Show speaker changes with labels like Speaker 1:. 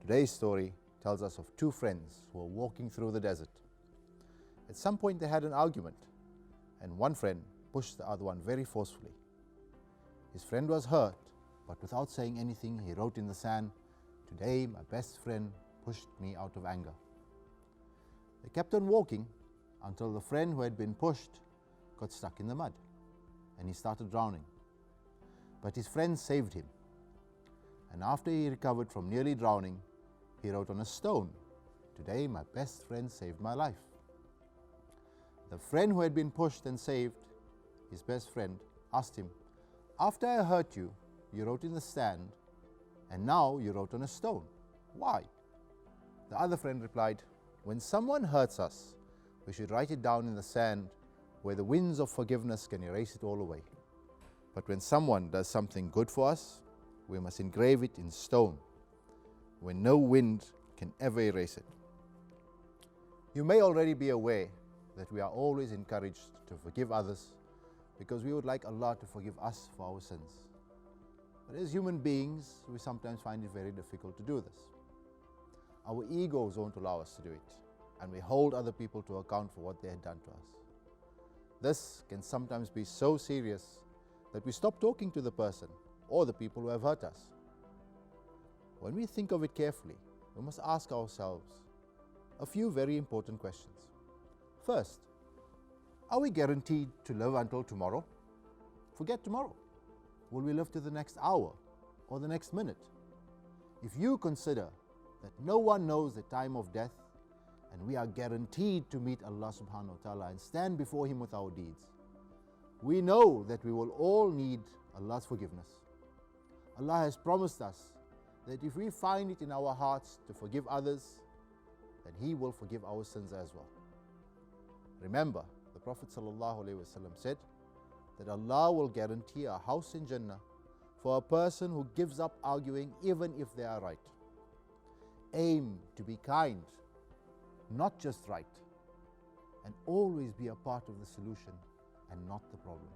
Speaker 1: Today's story tells us of two friends who were walking through the desert. At some point they had an argument, and one friend pushed the other one very forcefully. His friend was hurt, but without saying anything, he wrote in the sand, "Today my best friend pushed me out of anger." They kept on walking until the friend who had been pushed got stuck in the mud, and he started drowning. But his friend saved him, and after he recovered from nearly drowning, he wrote on a stone, "Today my best friend saved my life." The friend who had been pushed and saved, his best friend, asked him, "After I hurt you, you wrote in the sand, and now you wrote on a stone. Why?" The other friend replied, "When someone hurts us, we should write it down in the sand where the winds of forgiveness can erase it all away. But when someone does something good for us, we must engrave it in stone, where no wind can ever erase it." You may already be aware that we are always encouraged to forgive others because we would like Allah to forgive us for our sins. But as human beings, we sometimes find it very difficult to do this. Our egos won't allow us to do it, and we hold other people to account for what they had done to us. This can sometimes be so serious that we stop talking to the person or the people who have hurt us. When we think of it carefully, we must ask ourselves a few very important questions. First, are we guaranteed to live until tomorrow? Forget tomorrow. Will we live to the next hour or the next minute? If you consider that no one knows the time of death, and we are guaranteed to meet Allah subhanahu wa ta'ala and stand before Him with our deeds, we know that we will all need Allah's forgiveness. Allah has promised us that if we find it in our hearts to forgive others, then He will forgive our sins as well. Remember, the Prophet ﷺ said that Allah will guarantee a house in Jannah for a person who gives up arguing even if they are right. Aim to be kind, not just right, and always be a part of the solution and not the problem.